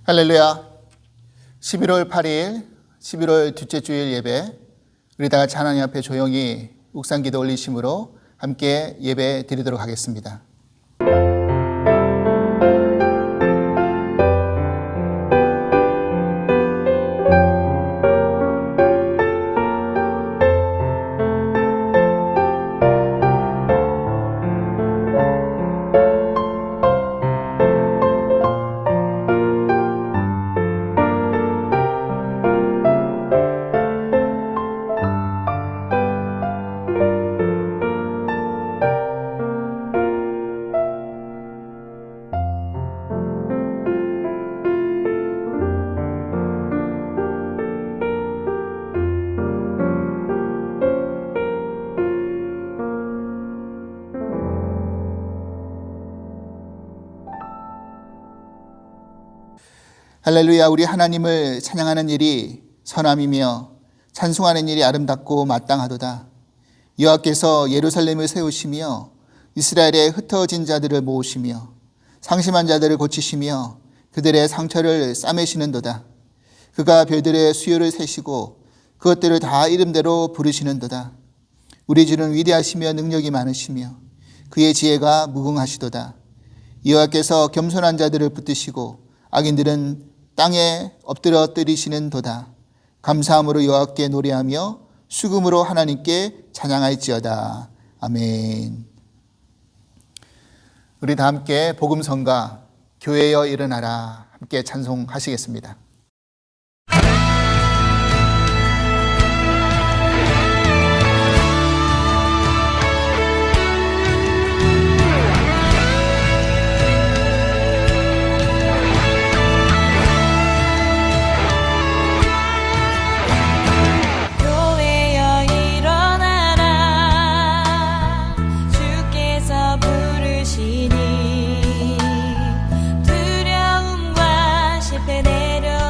할렐루야. 11월 8일 11월 둘째 주일 예배, 우리 다 같이 하나님 앞에 조용히 묵상기도 올리심으로 함께 예배 드리도록 하겠습니다. 할렐루야. 우리 하나님을 찬양하는 일이 선함이며 찬송하는 일이 아름답고 마땅하도다. 여호와께서 예루살렘을 세우시며 이스라엘의 흩어진 자들을 모으시며 상심한 자들을 고치시며 그들의 상처를 싸매시는도다. 그가 별들의 수요를 세시고 그것들을 다 이름대로 부르시는도다. 우리 주는 위대하시며 능력이 많으시며 그의 지혜가 무궁하시도다. 여호와께서 겸손한 자들을 붙드시고 악인들은 땅에 엎드려 뜨리시는도다. 감사함으로 여호와께 노래하며 수금으로 하나님께 찬양할지어다. 아멘. 우리 다 함께 복음성가 교회여 일어나라 함께 찬송하시겠습니다. 두려움과 실패 내려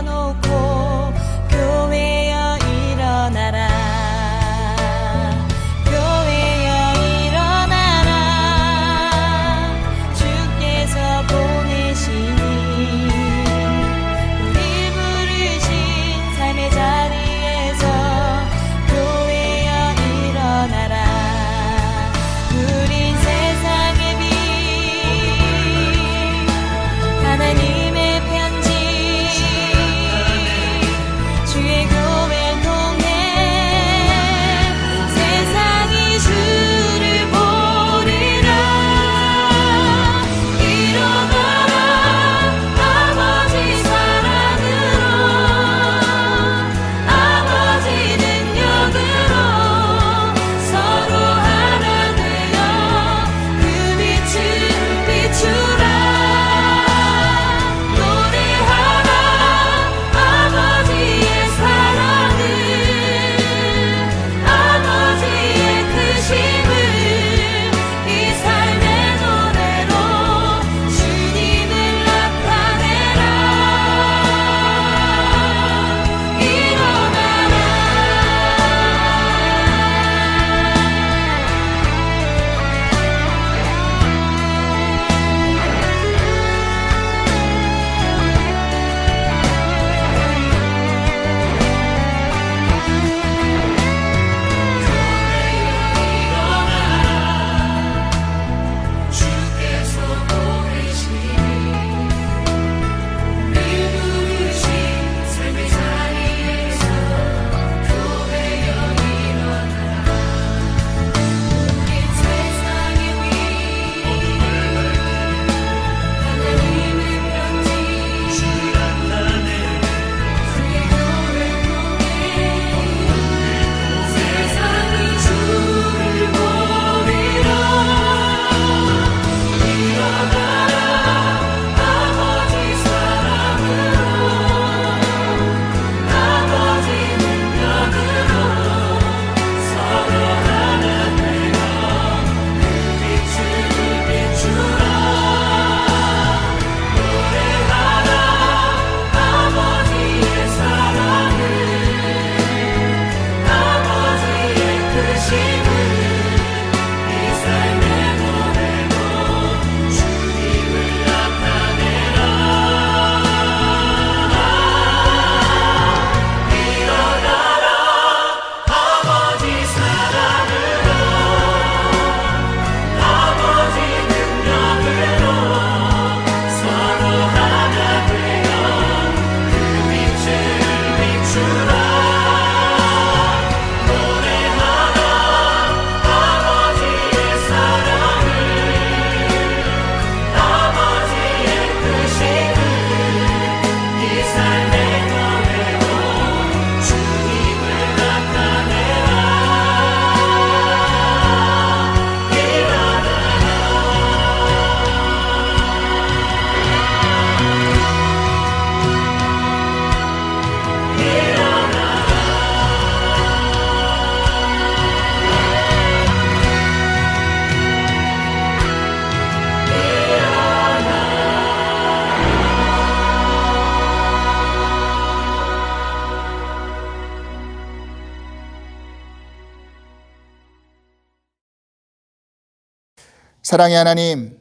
사랑의 하나님,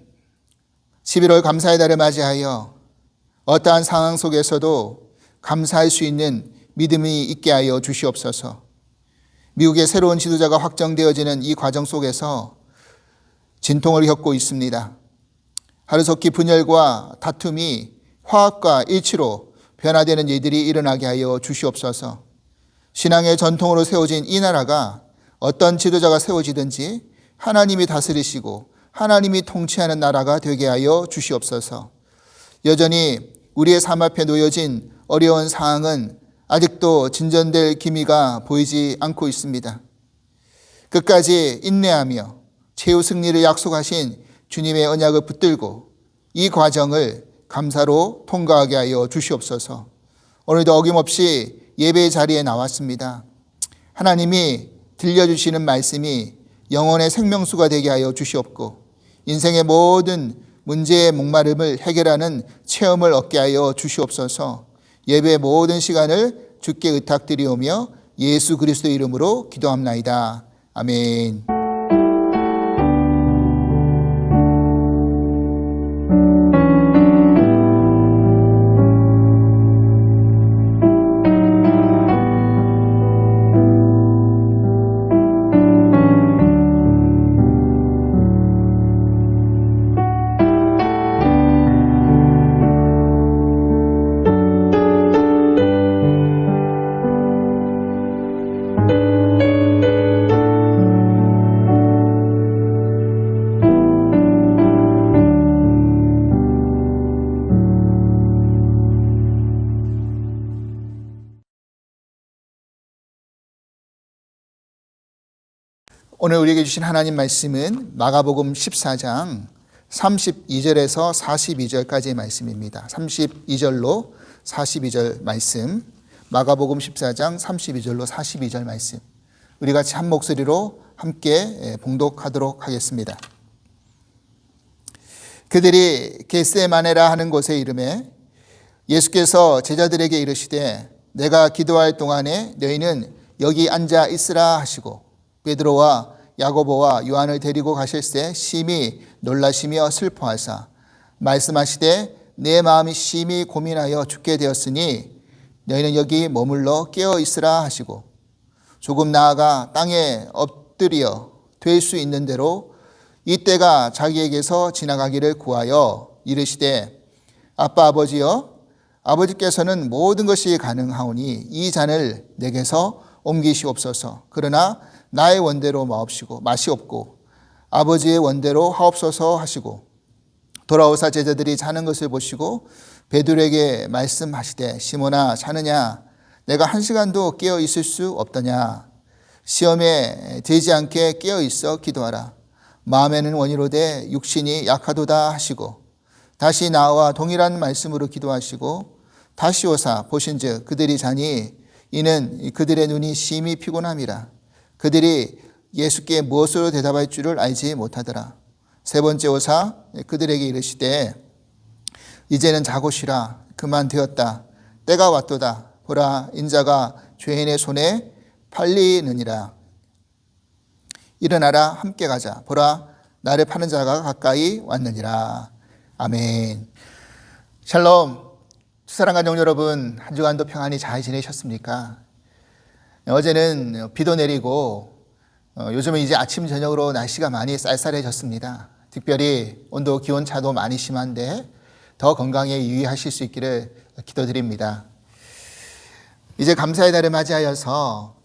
11월 감사의 달을 맞이하여 어떠한 상황 속에서도 감사할 수 있는 믿음이 있게 하여 주시옵소서. 미국의 새로운 지도자가 확정되어지는 이 과정 속에서 진통을 겪고 있습니다. 하루속히 분열과 다툼이 화합과 일치로 변화되는 일들이 일어나게 하여 주시옵소서. 신앙의 전통으로 세워진 이 나라가 어떤 지도자가 세워지든지 하나님이 다스리시고 하나님이 통치하는 나라가 되게 하여 주시옵소서. 여전히 우리의 삶 앞에 놓여진 어려운 상황은 아직도 진전될 기미가 보이지 않고 있습니다. 끝까지 인내하며 최후 승리를 약속하신 주님의 언약을 붙들고 이 과정을 감사로 통과하게 하여 주시옵소서. 오늘도 어김없이 예배의 자리에 나왔습니다. 하나님이 들려주시는 말씀이 영혼의 생명수가 되게 하여 주시옵고 인생의 모든 문제의 목마름을 해결하는 체험을 얻게 하여 주시옵소서. 예배의 모든 시간을 주께 의탁드리오며 예수 그리스도의 이름으로 기도합나이다. 아멘. 오늘 우리에게 주신 하나님 말씀은 마가복음 14장 32절에서 42절까지의 말씀입니다. 32절로 42절 말씀, 마가복음 14장 32절로 42절 말씀, 우리 같이 한 목소리로 함께 봉독하도록 하겠습니다. 그들이 겟세마네라 하는 곳에 이르매 예수께서 제자들에게 이르시되 내가 기도할 동안에 너희는 여기 앉아 있으라 하시고 베드로와 야고보와 요한을 데리고 가실새 심히 놀라시며 슬퍼하사 말씀하시되 내 마음이 심히 고민하여 죽게 되었으니 너희는 여기 머물러 깨어 있으라 하시고 조금 나아가 땅에 엎드려 될 수 있는 대로 이때가 자기에게서 지나가기를 구하여 이르시되 아빠 아버지여 아버지께서는 모든 것이 가능하오니 이 잔을 내게서 옮기시옵소서. 그러나 나의 원대로 마시옵고 아버지의 원대로 하옵소서 하시고 돌아오사 제자들이 자는 것을 보시고 베드로에게 말씀하시되 시몬아 자느냐 내가 한 시간도 깨어 있을 수 없더냐 시험에 들지 않게 깨어 있어 기도하라 마음에는 원이로되 육신이 약하도다 하시고 다시 나와 동일한 말씀으로 기도하시고 다시 오사 보신즉 그들이 자니 이는 그들의 눈이 심히 피곤함이라 그들이 예수께 무엇으로 대답할 줄을 알지 못하더라. 세 번째 오사 그들에게 이르시되 이제는 자고 쉬라 그만 되었다 때가 왔도다 보라 인자가 죄인의 손에 팔리느니라 일어나라 함께 가자 보라 나를 파는 자가 가까이 왔느니라. 아멘. 샬롬. 사랑하는 가족 여러분, 한 주간도 평안히 잘 지내셨습니까? 어제는 비도 내리고 요즘은 이제 아침 저녁으로 날씨가 많이 쌀쌀해졌습니다. 특별히 온도 기온 차도 많이 심한데 더 건강에 유의하실 수 있기를 기도드립니다. 이제 감사의 달을 맞이하여서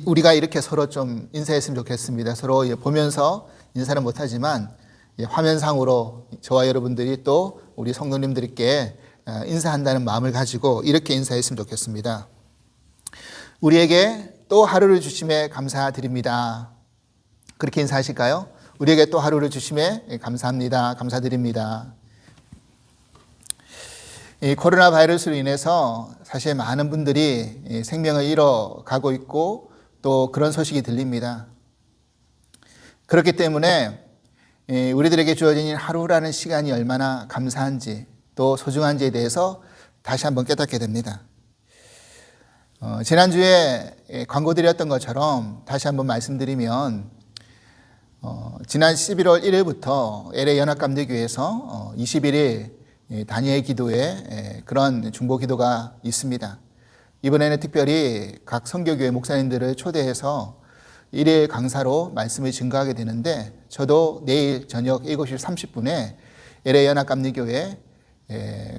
우리가 이렇게 서로 좀 인사했으면 좋겠습니다. 서로 보면서 인사는 못하지만 화면상으로 저와 여러분들이 또 우리 성도님들께 인사한다는 마음을 가지고 이렇게 인사했으면 좋겠습니다. 우리에게 또 하루를 주심에 감사드립니다. 그렇게 인사하실까요? 우리에게 또 하루를 주심에 감사합니다. 감사드립니다. 이 코로나 바이러스로 인해서 사실 많은 분들이 생명을 잃어가고 있고 또 그런 소식이 들립니다. 그렇기 때문에 우리들에게 주어진 하루라는 시간이 얼마나 감사한지 또 소중한지에 대해서 다시 한번 깨닫게 됩니다. 지난주에 광고 드렸던 것처럼 다시 한번 말씀드리면 지난 11월 1일부터 LA 연합감리교회에서 21일 단위의 기도회 그런 중보 기도가 있습니다. 이번에는 특별히 각 선교교회 목사님들을 초대해서 1일 강사로 말씀을 증거하게 되는데, 저도 내일 저녁 7시 30분에 LA 연합감리교회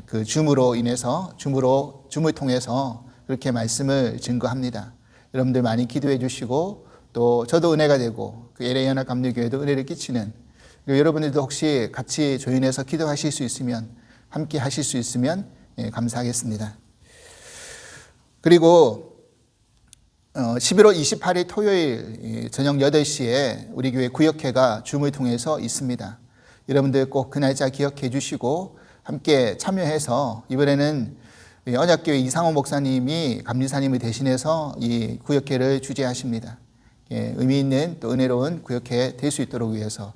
그 줌으로 인해서 줌을 통해서 그렇게 말씀을 증거합니다. 여러분들 많이 기도해 주시고, 또 저도 은혜가 되고 그 LA 연합감리교회도 은혜를 끼치는, 그리고 여러분들도 혹시 같이 조인해서 기도하실 수 있으면, 함께 하실 수 있으면 감사하겠습니다. 그리고 11월 28일 토요일 저녁 8시에 우리 교회 구역회가 줌을 통해서 있습니다. 여러분들 꼭 그 날짜 기억해 주시고 함께 참여해서, 이번에는 언약교회 이상호 목사님이 감리사님을 대신해서 이 구역회를 주재하십니다. 의미 있는 또 은혜로운 구역회 될 수 있도록 위해서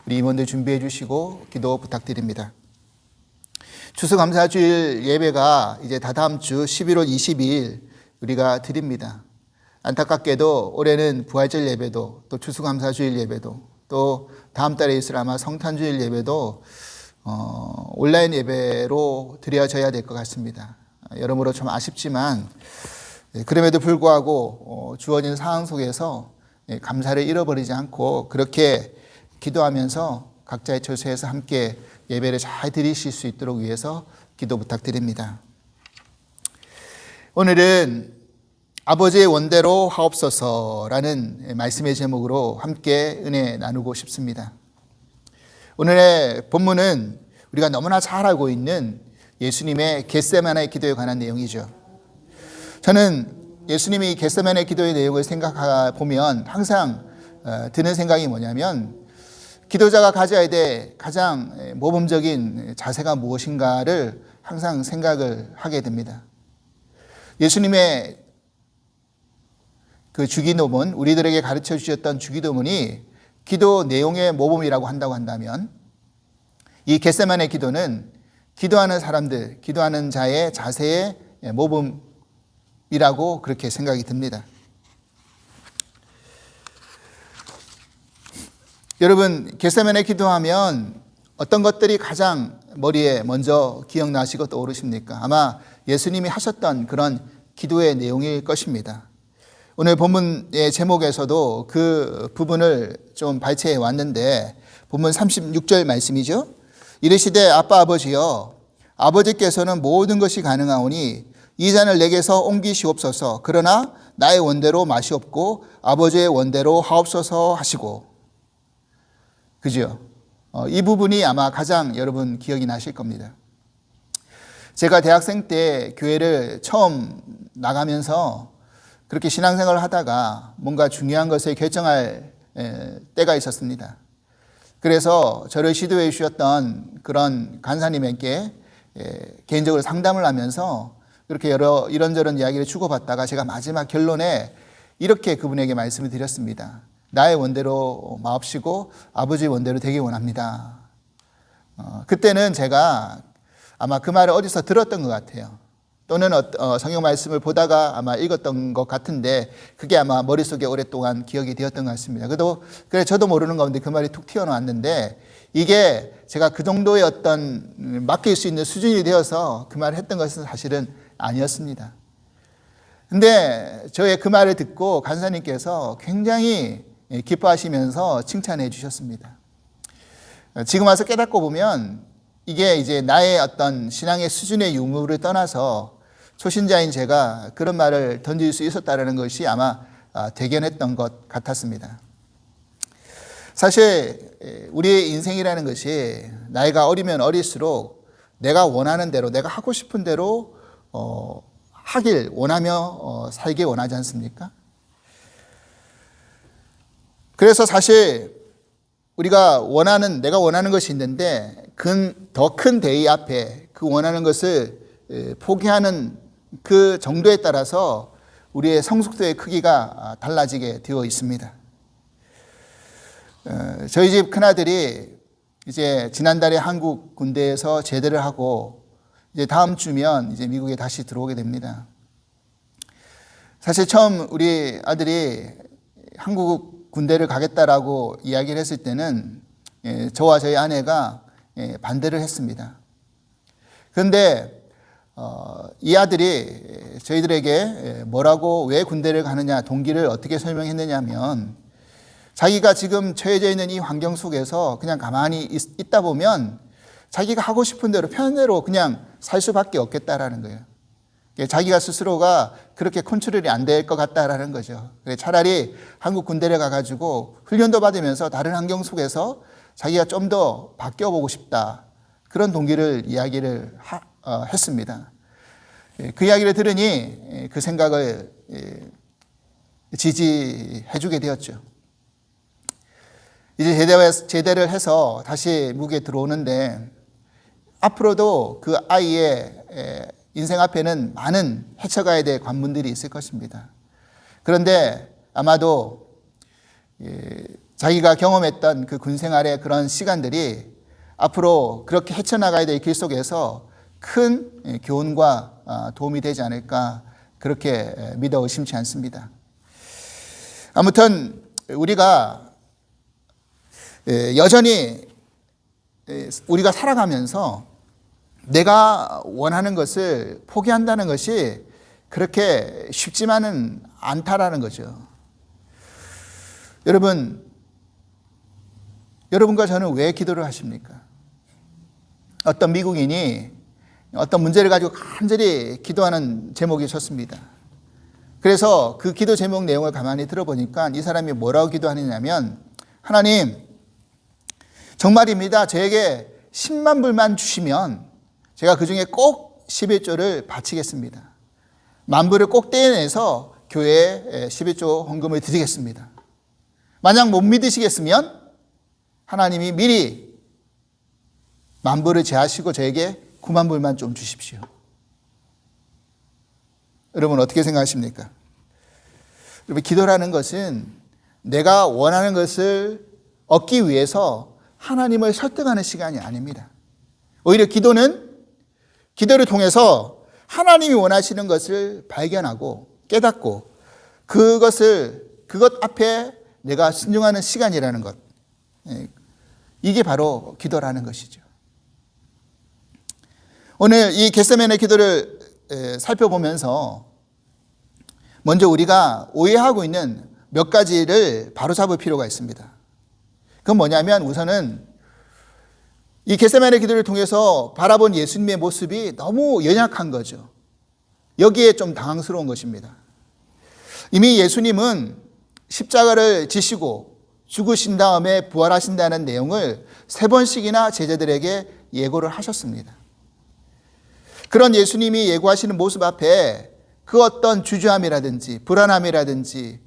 우리 임원들 준비해 주시고 기도 부탁드립니다. 추수감사주일 예배가 이제 다다음 주 11월 22일 우리가 드립니다. 안타깝게도 올해는 부활절 예배도, 또 추수감사주일 예배도, 또 다음 달에 있을 아마 성탄주일 예배도 온라인 예배로 드려져야 될 것 같습니다. 여러모로 좀 아쉽지만 그럼에도 불구하고 주어진 상황 속에서 감사를 잃어버리지 않고 그렇게 기도하면서 각자의 처소에서 함께 예배를 잘 드리실 수 있도록 위해서 기도 부탁드립니다. 오늘은 아버지의 원대로 하옵소서라는 말씀의 제목으로 함께 은혜 나누고 싶습니다. 오늘의 본문은 우리가 너무나 잘 알고 있는 예수님의 겟세마네 기도에 관한 내용이죠. 저는 예수님이 겟세마네 기도의 내용을 생각해 보면 항상 드는 생각이 뭐냐면, 기도자가 가져야 될 가장 모범적인 자세가 무엇인가를 항상 생각을 하게 됩니다. 예수님의 그 주기도문, 우리들에게 가르쳐 주셨던 주기도문이 기도 내용의 모범이라고 한다고 한다면, 이 겟세마네 기도는 기도하는 사람들, 기도하는 자의 자세의 모범이라고 그렇게 생각이 듭니다. 여러분, 겟세마네 기도하면 어떤 것들이 가장 머리에 먼저 기억나시고 떠오르십니까? 아마 예수님이 하셨던 그런 기도의 내용일 것입니다. 오늘 본문의 제목에서도 그 부분을 좀 발췌해 왔는데, 본문 36절 말씀이죠. 이르시되 아빠 아버지여, 아버지께서는 모든 것이 가능하오니 이 잔을 내게서 옮기시옵소서. 그러나 나의 원대로 마시옵고 아버지의 원대로 하옵소서 하시고. 그죠? 이 부분이 아마 가장 여러분 기억이 나실 겁니다. 제가 대학생 때 교회를 처음 나가면서 그렇게 신앙생활을 하다가 뭔가 중요한 것을 결정할 때가 있었습니다. 그래서 저를 시도해 주셨던 그런 간사님에게 개인적으로 상담을 하면서 그렇게 이런저런 이야기를 주고받다가 제가 마지막 결론에 이렇게 그분에게 말씀을 드렸습니다. 나의 원대로 마옵시고 아버지의 원대로 되기 원합니다. 그때는 제가 아마 그 말을 어디서 들었던 것 같아요. 또는 성경 말씀을 보다가 아마 읽었던 것 같은데, 그게 아마 머릿속에 오랫동안 기억이 되었던 것 같습니다. 그래 저도 모르는 가운데 그 말이 툭 튀어나왔는데, 이게 제가 그 정도의 어떤 맡길 수 있는 수준이 되어서 그 말을 했던 것은 사실은 아니었습니다. 근데 저의 그 말을 듣고 간사님께서 굉장히 기뻐하시면서 칭찬해 주셨습니다. 지금 와서 깨닫고 보면 이게 이제 나의 어떤 신앙의 수준의 유무를 떠나서 초신자인 제가 그런 말을 던질 수 있었다는 것이 아마 대견했던 것 같았습니다. 사실 우리의 인생이라는 것이 나이가 어리면 어릴수록 내가 원하는 대로, 내가 하고 싶은 대로 하길 원하며 살길 원하지 않습니까? 그래서 사실 우리가 내가 원하는 것이 있는데 더 큰 대의 앞에 그 원하는 것을 포기하는 그 정도에 따라서 우리의 성숙도의 크기가 달라지게 되어 있습니다. 저희 집 큰아들이 이제 지난달에 한국 군대에서 제대를 하고 이제 다음 주면 이제 미국에 다시 들어오게 됩니다. 사실 처음 우리 아들이 한국 군대를 가겠다라고 이야기를 했을 때는 저와 저희 아내가 반대를 했습니다. 그런데 이 아들이 저희들에게 뭐라고 왜 군대를 가느냐, 동기를 어떻게 설명했느냐면 자기가 지금 처해져 있는 이 환경 속에서 그냥 가만히 있다 보면 자기가 하고 싶은 대로 편대로 그냥 살 수밖에 없겠다라는 거예요. 자기가 스스로가 그렇게 컨트롤이 안 될 것 같다라는 거죠. 차라리 한국 군대를 가가지고 훈련도 받으면서 다른 환경 속에서 자기가 좀 더 바뀌어보고 싶다. 그런 동기를 이야기를 했습니다. 그 이야기를 들으니 그 생각을 지지해주게 되었죠. 이제 제대를 해서 다시 무기에 들어오는데 앞으로도 그 아이의 인생 앞에는 많은 헤쳐가야 될 관문들이 있을 것입니다. 그런데 아마도 자기가 경험했던 그 군 생활의 그런 시간들이 앞으로 그렇게 헤쳐나가야 될 길 속에서 큰 교훈과 도움이 되지 않을까 그렇게 믿어 의심치 않습니다. 아무튼 우리가 여전히 우리가 살아가면서 내가 원하는 것을 포기한다는 것이 그렇게 쉽지만은 않다라는 거죠. 여러분과 저는 왜 기도를 하십니까? 어떤 미국인이 어떤 문제를 가지고 간절히 기도하는 제목이 있었습니다. 그래서 그 기도 제목 내용을 가만히 들어보니까 이 사람이 뭐라고 기도하느냐면, 하나님, 정말입니다. 저에게 10만 불만 주시면 제가 그 중에 꼭 11조를 바치겠습니다. 만 불을 꼭 떼내서 교회에 11조 헌금을 드리겠습니다. 만약 못 믿으시겠으면 하나님이 미리 만 불을 제하시고 저에게 9만 불만 좀 주십시오. 여러분 어떻게 생각하십니까? 여러분 기도라는 것은 내가 원하는 것을 얻기 위해서 하나님을 설득하는 시간이 아닙니다. 오히려 기도를 통해서 하나님이 원하시는 것을 발견하고 깨닫고 그것 앞에 내가 순종하는 시간이라는 것. 이게 바로 기도라는 것이죠. 오늘 이 겟세마네 기도를 살펴보면서 먼저 우리가 오해하고 있는 몇 가지를 바로잡을 필요가 있습니다. 그건 뭐냐면 우선은 이 겟세마네 기도를 통해서 바라본 예수님의 모습이 너무 연약한 거죠. 여기에 좀 당황스러운 것입니다. 이미 예수님은 십자가를 지시고 죽으신 다음에 부활하신다는 내용을 3번씩이나 제자들에게 예고를 하셨습니다. 그런 예수님이 예고하시는 모습 앞에 그 어떤 주저함이라든지 불안함이라든지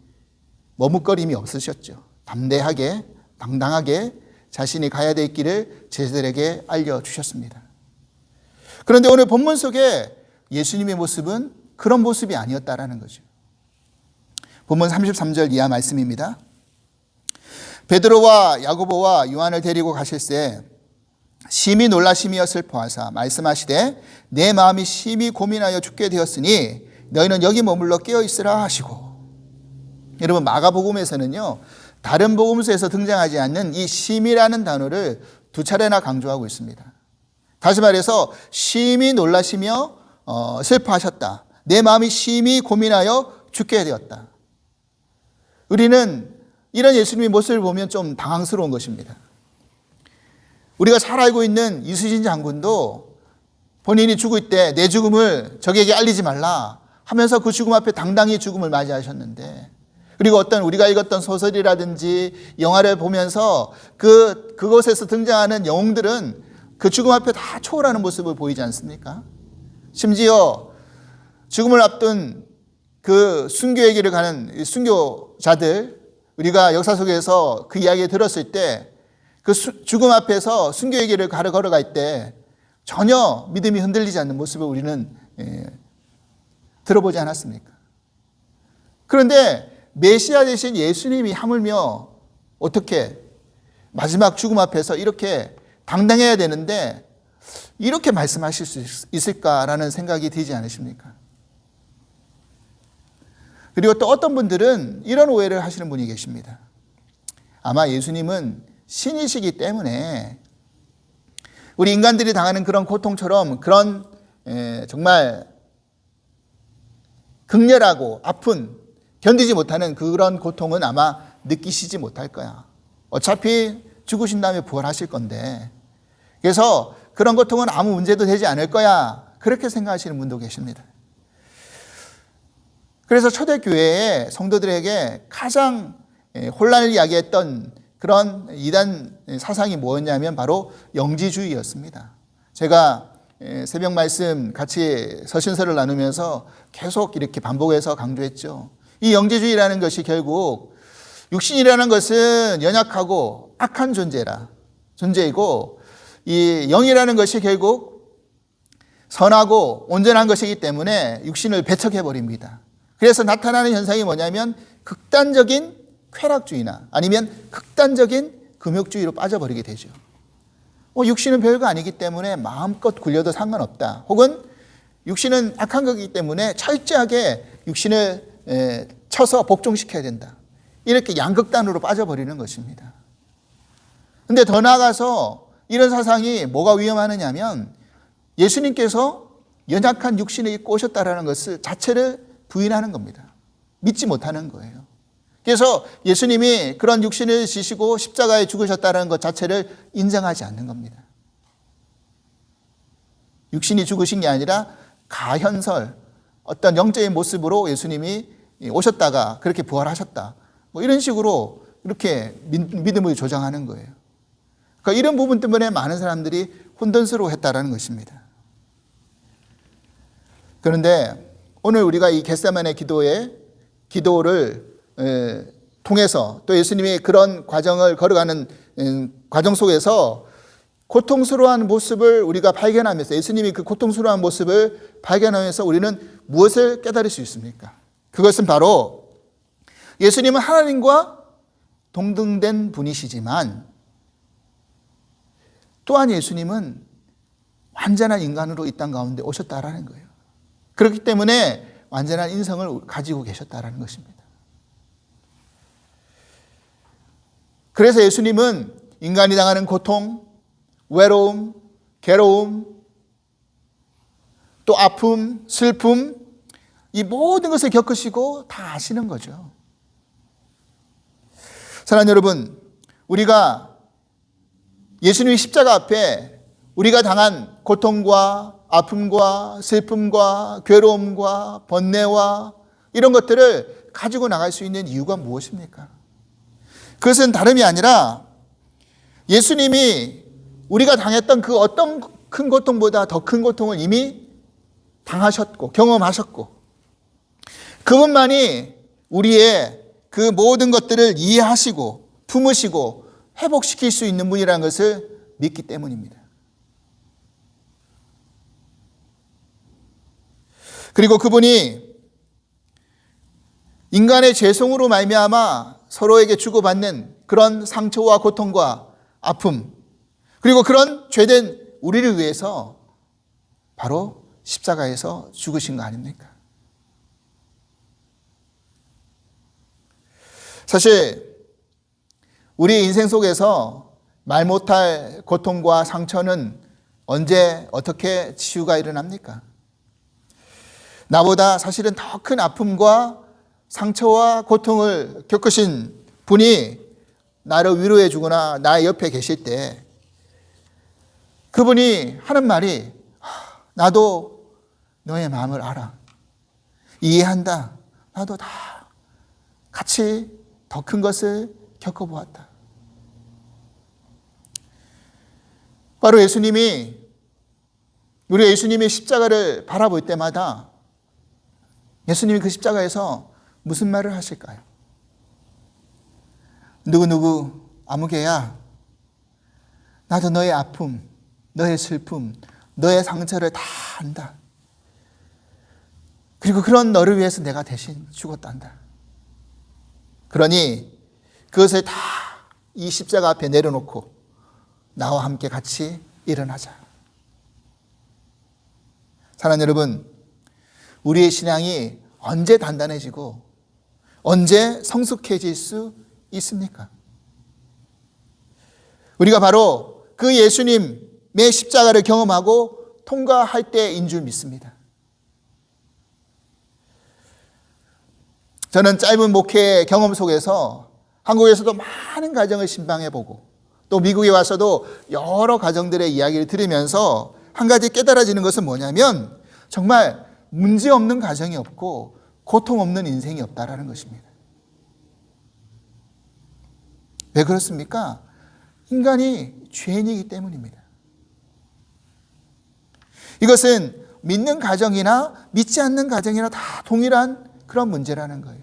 머뭇거림이 없으셨죠. 담대하게 당당하게 자신이 가야 될 길을 제자들에게 알려주셨습니다. 그런데 오늘 본문 속에 예수님의 모습은 그런 모습이 아니었다라는 거죠. 본문 33절 이하 말씀입니다. 베드로와 야고보와 요한을 데리고 가실새 심히 놀라시며 슬퍼하사 말씀하시되 내 마음이 심히 고민하여 죽게 되었으니 너희는 여기 머물러 깨어있으라 하시고. 여러분 마가복음에서는요 다른 복음서에서 등장하지 않는 이 심이라는 단어를 2차례나 강조하고 있습니다. 다시 말해서 심히 놀라시며 슬퍼하셨다. 내 마음이 심히 고민하여 죽게 되었다. 우리는 이런 예수님의 모습을 보면 좀 당황스러운 것입니다. 우리가 잘 알고 있는 이수진 장군도 본인이 죽을 때 내 죽음을 적에게 알리지 말라 하면서 그 죽음 앞에 당당히 죽음을 맞이하셨는데, 그리고 우리가 읽었던 소설이라든지 영화를 보면서 그곳에서 등장하는 영웅들은 그 죽음 앞에 다 초월하는 모습을 보이지 않습니까? 심지어 죽음을 앞둔 그 순교의 길을 가는 순교자들, 우리가 역사 속에서 그 이야기 들었을 때 그 죽음 앞에서 순교의 길을 걸어갈 때 전혀 믿음이 흔들리지 않는 모습을 우리는 들어보지 않았습니까? 그런데 메시아 되신 예수님이 하물며 어떻게 마지막 죽음 앞에서 이렇게 당당해야 되는데 이렇게 말씀하실 수 있을까라는 생각이 들지 않으십니까? 그리고 또 어떤 분들은 이런 오해를 하시는 분이 계십니다. 아마 예수님은 신이시기 때문에 우리 인간들이 당하는 그런 고통처럼 그런 정말 극렬하고 아픈 견디지 못하는 그런 고통은 아마 느끼시지 못할 거야. 어차피 죽으신 다음에 부활하실 건데. 그래서 그런 고통은 아무 문제도 되지 않을 거야. 그렇게 생각하시는 분도 계십니다. 그래서 초대교회의 성도들에게 가장 혼란을 야기했던 그런 이단 사상이 뭐였냐면 바로 영지주의였습니다. 제가 새벽 말씀 같이 서신서를 나누면서 계속 이렇게 반복해서 강조했죠. 이 영지주의라는 것이 결국 육신이라는 것은 연약하고 악한 존재이고 이 영이라는 것이 결국 선하고 온전한 것이기 때문에 육신을 배척해 버립니다. 그래서 나타나는 현상이 뭐냐면 극단적인 쾌락주의나 아니면 극단적인 금욕주의로 빠져버리게 되죠. 육신은 별거 아니기 때문에 마음껏 굴려도 상관없다. 혹은 육신은 악한 거기 때문에 철저하게 육신을 쳐서 복종시켜야 된다. 이렇게 양극단으로 빠져버리는 것입니다. 그런데 더 나아가서 이런 사상이 뭐가 위험하느냐면 예수님께서 연약한 육신을 입고 오셨다는 것을 자체를 부인하는 겁니다. 믿지 못하는 거예요. 그래서 예수님이 그런 육신을 지시고 십자가에 죽으셨다는 것 자체를 인정하지 않는 겁니다. 육신이 죽으신 게 아니라 가현설, 어떤 영적인 모습으로 예수님이 오셨다가 그렇게 부활하셨다. 이런 식으로 이렇게 믿음을 조장하는 거예요. 그러니까 이런 부분 때문에 많은 사람들이 혼돈스러워했다는 것입니다. 그런데 오늘 우리가 이 겟세마네 기도를 통해서 또 예수님이 그런 과정을 걸어가는 과정 속에서 고통스러워하는 모습을 우리가 발견하면서 예수님이 그 고통스러워한 모습을 발견하면서 우리는 무엇을 깨달을 수 있습니까? 그것은 바로 예수님은 하나님과 동등된 분이시지만 또한 예수님은 완전한 인간으로 이 땅 가운데 오셨다라는 거예요. 그렇기 때문에 완전한 인성을 가지고 계셨다라는 것입니다. 그래서 예수님은 인간이 당하는 고통, 외로움, 괴로움, 또 아픔, 슬픔, 이 모든 것을 겪으시고 다 아시는 거죠. 사랑하는 여러분, 우리가 예수님의 십자가 앞에 우리가 당한 고통과 아픔과 슬픔과 괴로움과 번뇌와 이런 것들을 가지고 나갈 수 있는 이유가 무엇입니까? 그것은 다름이 아니라 예수님이 우리가 당했던 그 어떤 큰 고통보다 더 큰 고통을 이미 당하셨고 경험하셨고 그분만이 우리의 그 모든 것들을 이해하시고 품으시고 회복시킬 수 있는 분이라는 것을 믿기 때문입니다. 그리고 그분이 인간의 죄성으로 말미암아 서로에게 주고받는 그런 상처와 고통과 아픔, 그리고 그런 죄된 우리를 위해서 바로 십자가에서 죽으신 거 아닙니까? 사실 우리 인생 속에서 말 못할 고통과 상처는 언제 어떻게 치유가 일어납니까? 나보다 사실은 더 큰 아픔과 상처와 고통을 겪으신 분이 나를 위로해 주거나 나의 옆에 계실 때 그분이 하는 말이 나도 너의 마음을 알아. 이해한다. 나도 다 같이 더 큰 것을 겪어보았다. 바로 예수님이 우리 예수님의 십자가를 바라볼 때마다 예수님이 그 십자가에서 무슨 말을 하실까요? 누구 아무개야 나도 너의 아픔, 너의 슬픔, 너의 상처를 다 안다. 그리고 그런 너를 위해서 내가 대신 죽었단다. 그러니 그것을 다 이 십자가 앞에 내려놓고 나와 함께 같이 일어나자. 사랑하는 여러분, 우리의 신앙이 언제 단단해지고 언제 성숙해질 수 있습니까? 우리가 바로 그 예수님의 십자가를 경험하고 통과할 때인 줄 믿습니다. 저는 짧은 목회 경험 속에서 한국에서도 많은 가정을 신방해보고 또 미국에 와서도 여러 가정들의 이야기를 들으면서 한 가지 깨달아지는 것은 뭐냐면 정말 문제 없는 가정이 없고 고통 없는 인생이 없다라는 것입니다. 왜 그렇습니까? 인간이 죄인이기 때문입니다. 이것은 믿는 가정이나 믿지 않는 가정이나 다 동일한 그런 문제라는 거예요.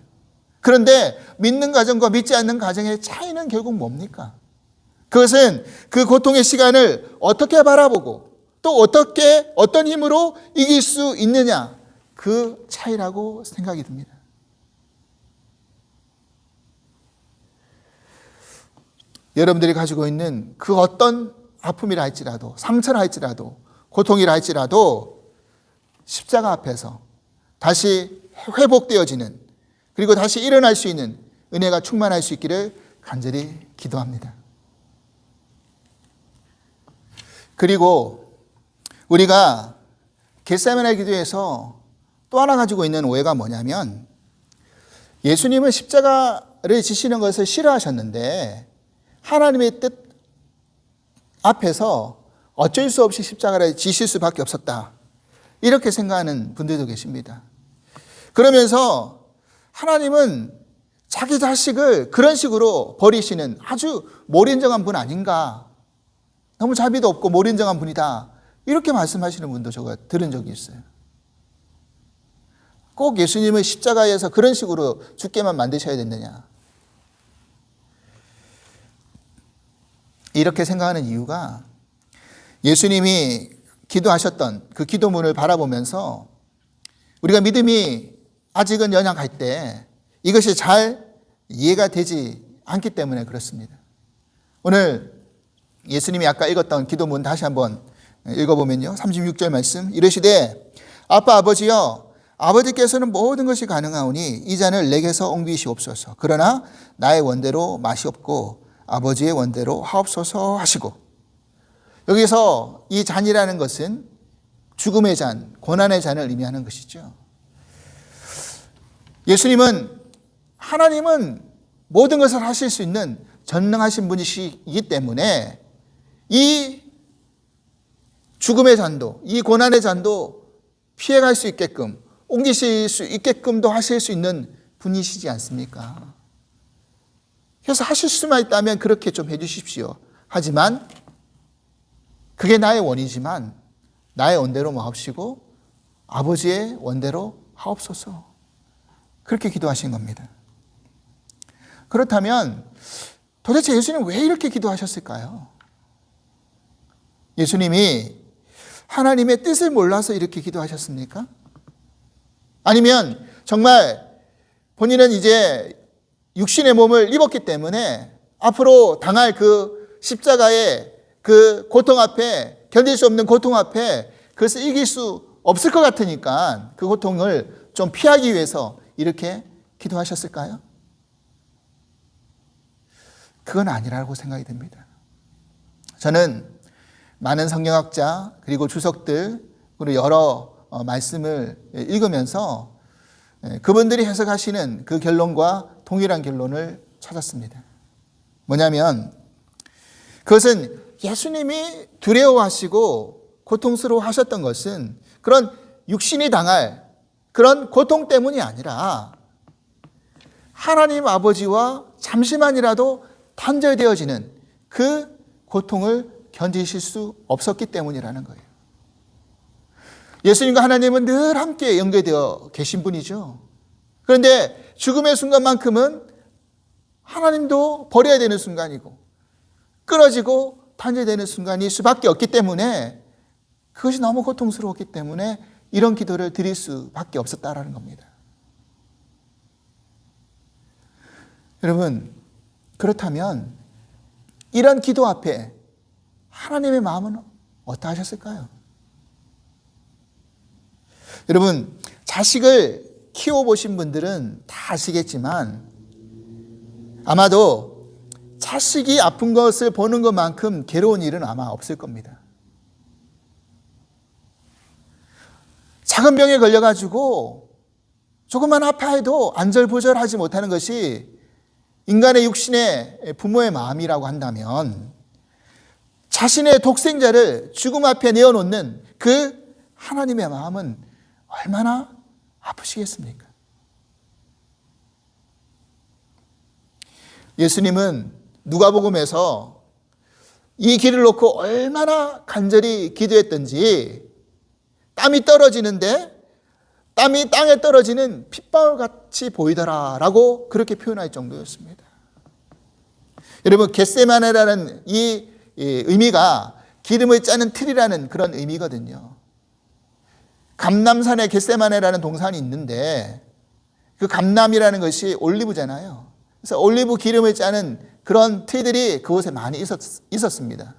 그런데 믿는 가정과 믿지 않는 가정의 차이는 결국 뭡니까? 그것은 그 고통의 시간을 어떻게 바라보고 또 어떻게 어떤 힘으로 이길 수 있느냐, 그 차이라고 생각이 듭니다. 여러분들이 가지고 있는 그 어떤 아픔이라 할지라도, 상처라 할지라도, 고통이라 할지라도 십자가 앞에서 다시 회복되어지는, 그리고 다시 일어날 수 있는 은혜가 충만할 수 있기를 간절히 기도합니다. 그리고 우리가 겟세마네 기도에서 또 하나 가지고 있는 오해가 뭐냐면, 예수님은 십자가를 지시는 것을 싫어하셨는데 하나님의 뜻 앞에서 어쩔 수 없이 십자가를 지실 수밖에 없었다, 이렇게 생각하는 분들도 계십니다. 그러면서 하나님은 자기 자식을 그런 식으로 버리시는 아주 몰인정한 분 아닌가, 너무 자비도 없고 몰인정한 분이다, 이렇게 말씀하시는 분도 제가 들은 적이 있어요. 꼭 예수님을 십자가에서 그런 식으로 죽게만 만드셔야 되느냐, 이렇게 생각하는 이유가 예수님이 기도하셨던 그 기도문을 바라보면서 우리가 믿음이 아직은 연약할 때 이것이 잘 이해가 되지 않기 때문에 그렇습니다. 오늘 예수님이 아까 읽었던 기도문 다시 한번 읽어보면요, 36절 말씀, 이르시되 아빠 아버지여, 아버지께서는 모든 것이 가능하오니 이 잔을 내게서 옮기시옵소서. 그러나 나의 원대로 마시옵고 아버지의 원대로 하옵소서 하시고, 여기서 이 잔이라는 것은 죽음의 잔, 고난의 잔을 의미하는 것이죠. 예수님은, 하나님은 모든 것을 하실 수 있는 전능하신 분이시기 때문에 이 죽음의 잔도, 이 고난의 잔도 피해갈 수 있게끔, 옮기실 수 있게끔도 하실 수 있는 분이시지 않습니까? 그래서 하실 수만 있다면 그렇게 좀 해주십시오. 하지만 그게 나의 원이지만 나의 원대로 마옵시고 아버지의 원대로 하옵소서, 그렇게 기도하신 겁니다. 그렇다면 도대체 예수님 왜 이렇게 기도하셨을까요? 예수님이 하나님의 뜻을 몰라서 이렇게 기도하셨습니까? 아니면 정말 본인은 이제 육신의 몸을 입었기 때문에 앞으로 당할 그 십자가의 그 고통 앞에, 견딜 수 없는 고통 앞에 그것을 이길 수 없을 것 같으니까 그 고통을 좀 피하기 위해서 이렇게 기도하셨을까요? 그건 아니라고 생각이 됩니다. 저는 많은 성경학자 그리고 주석들 그리고 여러 말씀을 읽으면서 그분들이 해석하시는 그 결론과 동일한 결론을 찾았습니다. 뭐냐면 그것은 예수님이 두려워하시고 고통스러워하셨던 것은 그런 육신이 당할 그런 고통 때문이 아니라 하나님 아버지와 잠시만이라도 단절되어지는 그 고통을 견디실 수 없었기 때문이라는 거예요. 예수님과 하나님은 늘 함께 연결되어 계신 분이죠. 그런데 죽음의 순간만큼은 하나님도 버려야 되는 순간이고 끊어지고 단절되는 순간일 수밖에 없기 때문에 그것이 너무 고통스러웠기 때문에 이런 기도를 드릴 수밖에 없었다라는 겁니다. 여러분, 그렇다면 이런 기도 앞에 하나님의 마음은 어떠하셨을까요? 여러분, 자식을 키워보신 분들은 다 아시겠지만 아마도 자식이 아픈 것을 보는 것만큼 괴로운 일은 아마 없을 겁니다. 작은 병에 걸려가지고 조금만 아파해도 안절부절하지 못하는 것이 인간의 육신의 부모의 마음이라고 한다면, 자신의 독생자를 죽음 앞에 내어놓는 그 하나님의 마음은 얼마나 아프시겠습니까? 예수님은 누가복음에서 이 길을 놓고 얼마나 간절히 기도했던지, 땀이 떨어지는데 땀이 땅에 떨어지는 핏방울같이 보이더라라고 그렇게 표현할 정도였습니다. 여러분, 겟세마네라는 이 의미가 기름을 짜는 틀이라는 그런 의미거든요. 감람산에 겟세마네라는 동산이 있는데 그 감람이라는 것이 올리브잖아요. 그래서 올리브 기름을 짜는 그런 틀들이 그곳에 많이 있었습니다.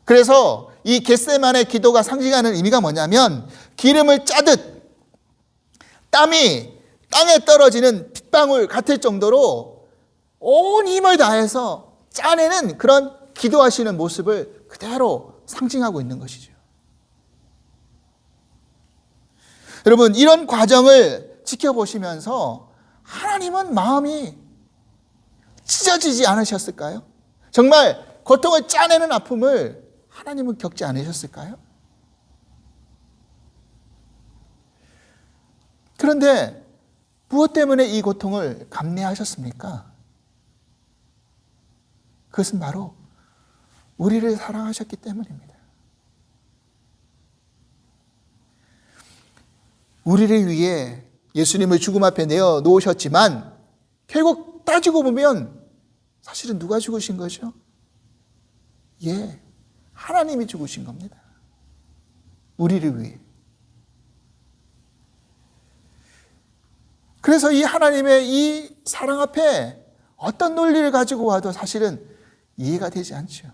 그래서 이 겟세마네 기도가 상징하는 의미가 뭐냐면, 기름을 짜듯 땀이 땅에 떨어지는 핏방울 같을 정도로 온 힘을 다해서 짜내는 그런 기도하시는 모습을 그대로 상징하고 있는 것이죠. 여러분, 이런 과정을 지켜보시면서 하나님은 마음이 찢어지지 않으셨을까요? 정말 고통을 짜내는 아픔을 하나님은 겪지 않으셨을까요? 그런데 무엇 때문에 이 고통을 감내하셨습니까? 그것은 바로 우리를 사랑하셨기 때문입니다. 우리를 위해 예수님을 죽음 앞에 내어 놓으셨지만, 결국 따지고 보면 사실은 누가 죽으신 거죠? 하나님이 죽으신 겁니다. 우리를 위해. 그래서 이 하나님의 이 사랑 앞에 어떤 논리를 가지고 와도 사실은 이해가 되지 않죠.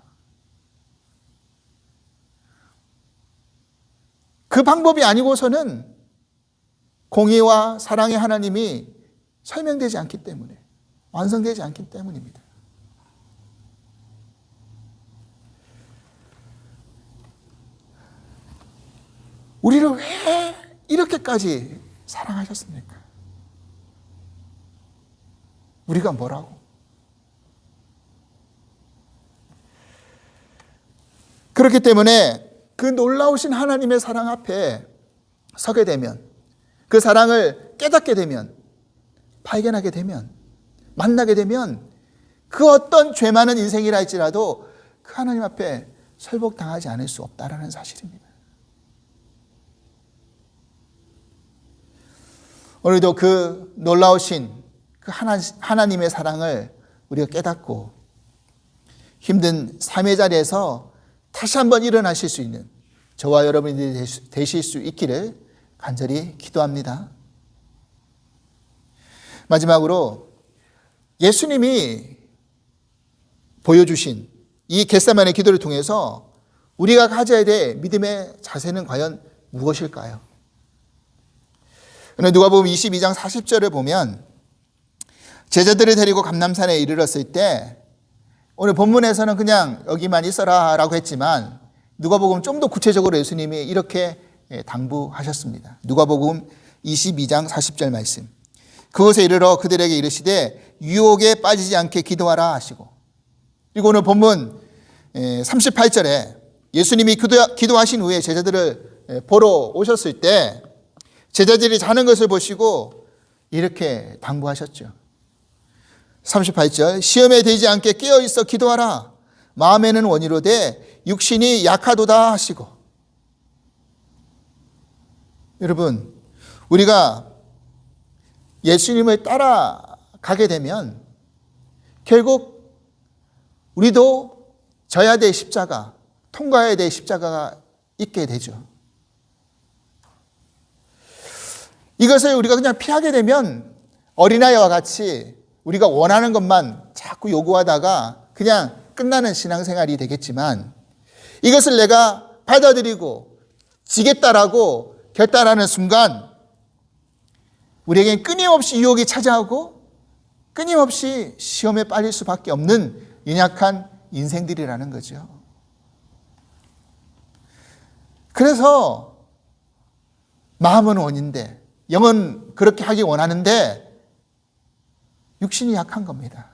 그 방법이 아니고서는 공의와 사랑의 하나님이 설명되지 않기 때문에, 완성되지 않기 때문입니다. 우리를 왜 이렇게까지 사랑하셨습니까? 우리가 뭐라고? 그렇기 때문에 그 놀라우신 하나님의 사랑 앞에 서게 되면, 그 사랑을 깨닫게 되면, 발견하게 되면, 만나게 되면, 그 어떤 죄 많은 인생이라 할지라도 그 하나님 앞에 설복당하지 않을 수 없다라는 사실입니다. 오늘도 그 놀라우신 그 하나님의 사랑을 우리가 깨닫고 힘든 삶의 자리에서 다시 한번 일어나실 수 있는 저와 여러분들이 되실 수 있기를 간절히 기도합니다. 마지막으로 예수님이 보여주신 이 겟세마네 기도를 통해서 우리가 가져야 될 믿음의 자세는 과연 무엇일까요? 누가복음 22장 40절을 보면, 제자들을 데리고 감람산에 이르렀을 때, 오늘 본문에서는 그냥 여기만 있어라 라고 했지만 누가복음 좀 더 구체적으로 예수님이 이렇게 당부하셨습니다. 누가복음 22장 40절 말씀. 그곳에 이르러 그들에게 이르시되 유혹에 빠지지 않게 기도하라 하시고, 그리고 오늘 본문 38절에 예수님이 기도하신 후에 제자들을 보러 오셨을 때 제자들이 자는 것을 보시고 이렇게 당부하셨죠. 38절, 시험에 들지 않게 깨어있어 기도하라. 마음에는 원이로되 육신이 약하도다 하시고. 여러분, 우리가 예수님을 따라가게 되면 결국 우리도 져야 될 십자가, 통과해야 될 십자가가 있게 되죠. 이것을 우리가 그냥 피하게 되면 어린아이와 같이 우리가 원하는 것만 자꾸 요구하다가 그냥 끝나는 신앙생활이 되겠지만, 이것을 내가 받아들이고 지겠다라고 결단하는 순간 우리에겐 끊임없이 유혹이 찾아오고 끊임없이 시험에 빠질 수밖에 없는 연약한 인생들이라는 거죠. 그래서 마음은 원인데, 영은 그렇게 하기 원하는데 육신이 약한 겁니다.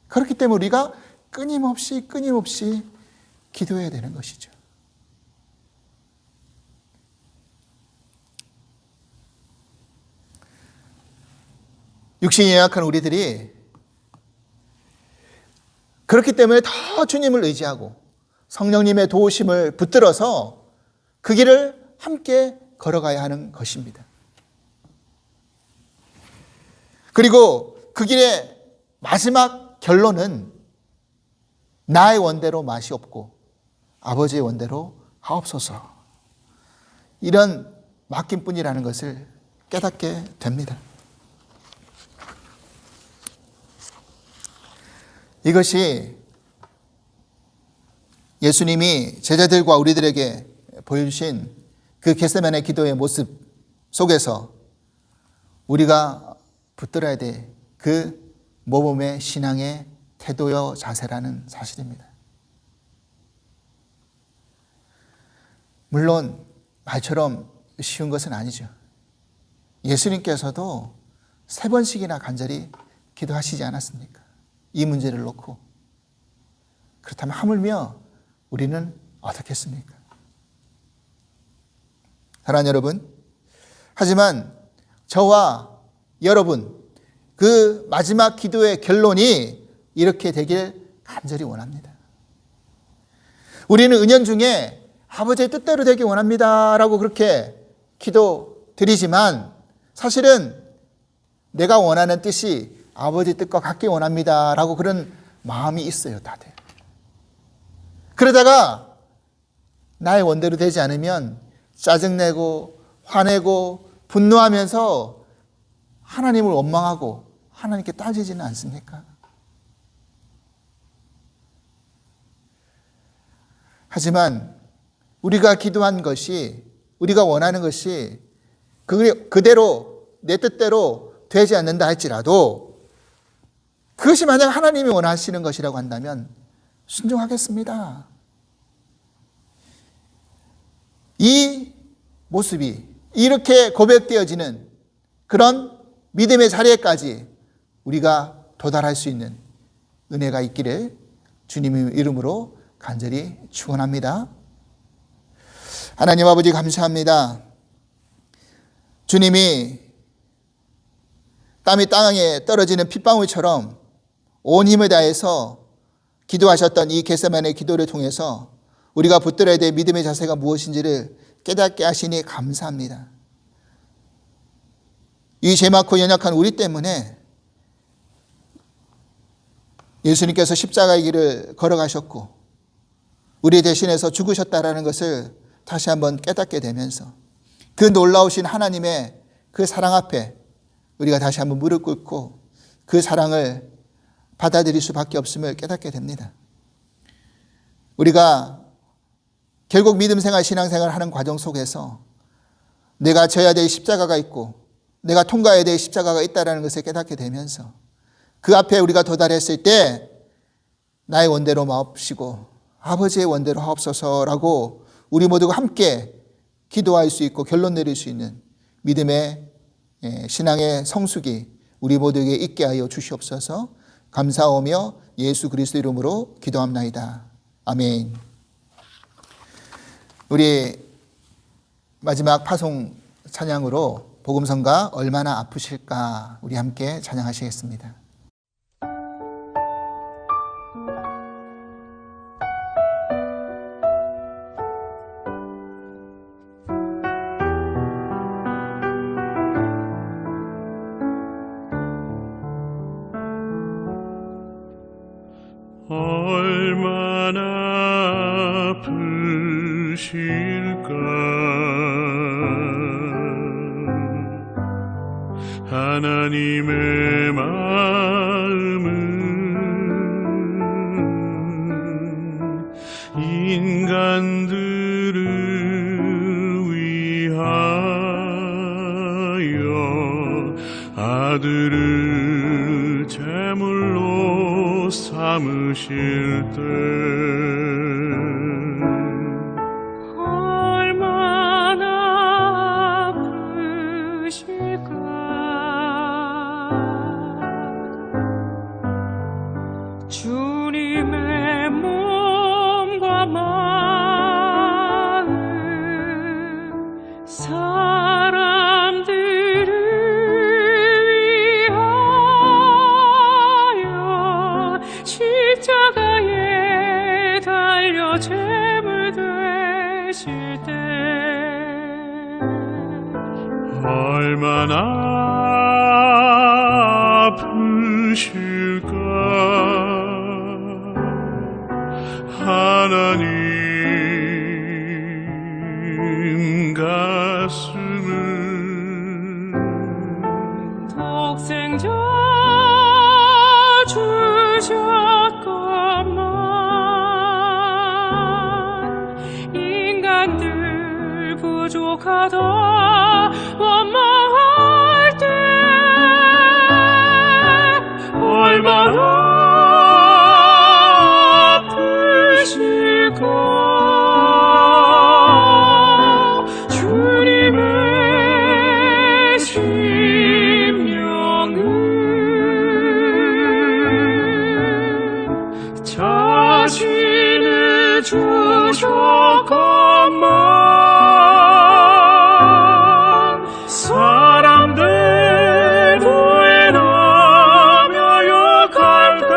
그렇기 때문에 우리가 끊임없이 기도해야 되는 것이죠. 육신이 연약한 우리들이 그렇기 때문에 더 주님을 의지하고 성령님의 도우심을 붙들어서 그 길을 함께 걸어가야 하는 것입니다. 그리고 그 길의 마지막 결론은 나의 원대로 맛이 없고 아버지의 원대로 하옵소서, 이런 맡김뿐이라는 것을 깨닫게 됩니다. 이것이 예수님이 제자들과 우리들에게 보여주신 그 겟세마네 기도의 모습 속에서 우리가 붙들어야 될 그 모범의 신앙의 태도여 자세라는 사실입니다. 물론 말처럼 쉬운 것은 아니죠. 예수님께서도 3번씩이나 간절히 기도하시지 않았습니까? 이 문제를 놓고. 그렇다면 하물며 우리는 어떻겠습니까? 사랑하는 여러분, 하지만 저와 여러분, 그 마지막 기도의 결론이 이렇게 되길 간절히 원합니다. 우리는 은연중에 아버지의 뜻대로 되기 원합니다 라고 그렇게 기도 드리지만, 사실은 내가 원하는 뜻이 아버지 뜻과 같기 원합니다 라고 그런 마음이 있어요, 다들. 그러다가 나의 원대로 되지 않으면 짜증내고 화내고 분노하면서 하나님을 원망하고 하나님께 따지지는 않습니까? 하지만 우리가 기도한 것이, 우리가 원하는 것이 그대로 내 뜻대로 되지 않는다 할지라도, 그것이 만약 하나님이 원하시는 것이라고 한다면 순종하겠습니다. 이 모습이 이렇게 고백되어지는 그런 믿음의 자리에까지 우리가 도달할 수 있는 은혜가 있기를 주님의 이름으로 간절히 축원합니다. 하나님 아버지, 감사합니다. 주님이 땀이 땅에 떨어지는 핏방울처럼 온 힘을 다해서 기도하셨던 이 겟세마네 기도를 통해서 우리가 붙들어야 될 믿음의 자세가 무엇인지를 깨닫게 하시니 감사합니다. 이 죄 많고 연약한 우리 때문에 예수님께서 십자가의 길을 걸어가셨고 우리 대신해서 죽으셨다라는 것을 다시 한번 깨닫게 되면서 그 놀라우신 하나님의 그 사랑 앞에 우리가 다시 한번 무릎 꿇고 그 사랑을 받아들일 수밖에 없음을 깨닫게 됩니다. 우리가 결국 믿음생활, 신앙생활을 하는 과정 속에서 내가 져야 될 십자가가 있고 내가 통과해야 될 십자가가 있다는 것을 깨닫게 되면서 그 앞에 우리가 도달했을 때 나의 원대로 마옵시고 아버지의 원대로 하옵소서라고 우리 모두가 함께 기도할 수 있고 결론 내릴 수 있는 믿음의 신앙의 성숙이 우리 모두에게 있게 하여 주시옵소서. 감사하며 예수 그리스도 이름으로 기도합나이다. 아멘. 우리 마지막 파송 찬양으로 복음성가 얼마나 아프실까 우리 함께 찬양하시겠습니다. 얼마나 아프실까 하나님의 마음은 인간들을 위하여 아들을 제물로 삼으실 때 얼마나 아프실까. 주님의 몸과 마음 사람들을 위하여 십자가에 달려 제물 되실 때 얼마나 아프실까. 하나님 가슴은 독생자 주셨건만 인간들 부족하다 원망할 때 얼마나 주님의 심령은 자신을 주셨건만 사람들 부인하며 욕할 때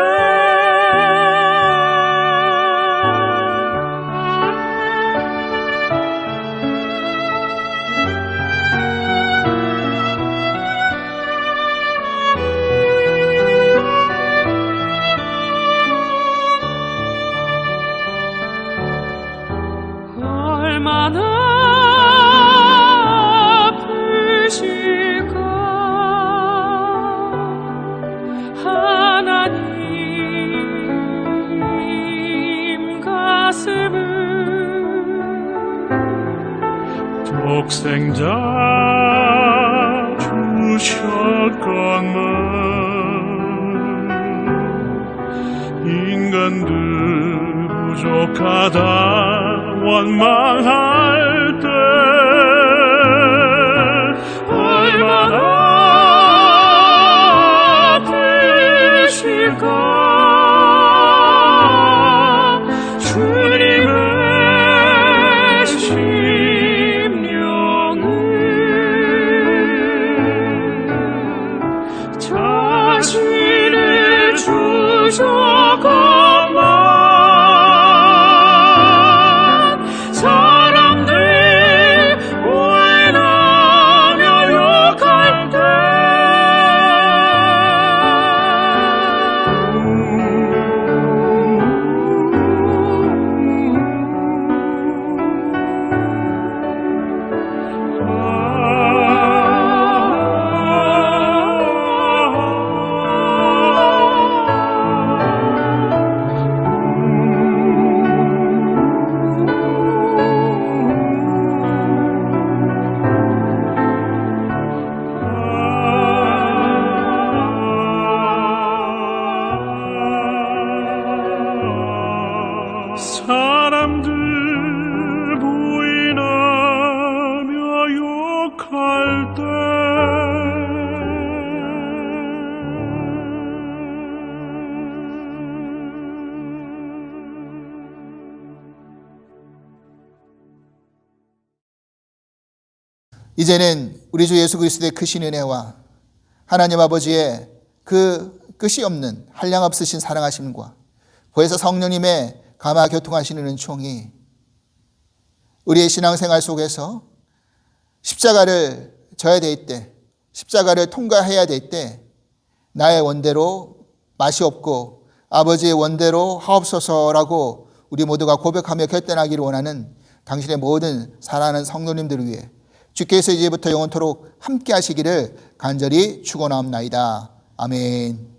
얼마나 아프실까. 하나님 가슴은 독생자 주셨건만 인간들 부족하다 원망할 때 얼마나 아프실까. 주님의 심령은 자신을 주셨건만 사람들 오해하며 욕할 때 사람들 부인하며 욕할 때 이제는 우리 주 예수 그리스도의 크신 은혜와 하나님 아버지의 그 끝이 없는 한량없으신 사랑하심과 보혜사 성령님의 감화 교통하시는 은총이 우리의 신앙생활 속에서 십자가를 져야 될 때, 십자가를 통과해야 될 때 나의 원대로 맛이 없고 아버지의 원대로 하옵소서라고 우리 모두가 고백하며 결단하기를 원하는 당신의 모든 사랑하는 성도님들을 위해 주께서 이제부터 영원토록 함께 하시기를 간절히 축원하옵나이다. 아멘.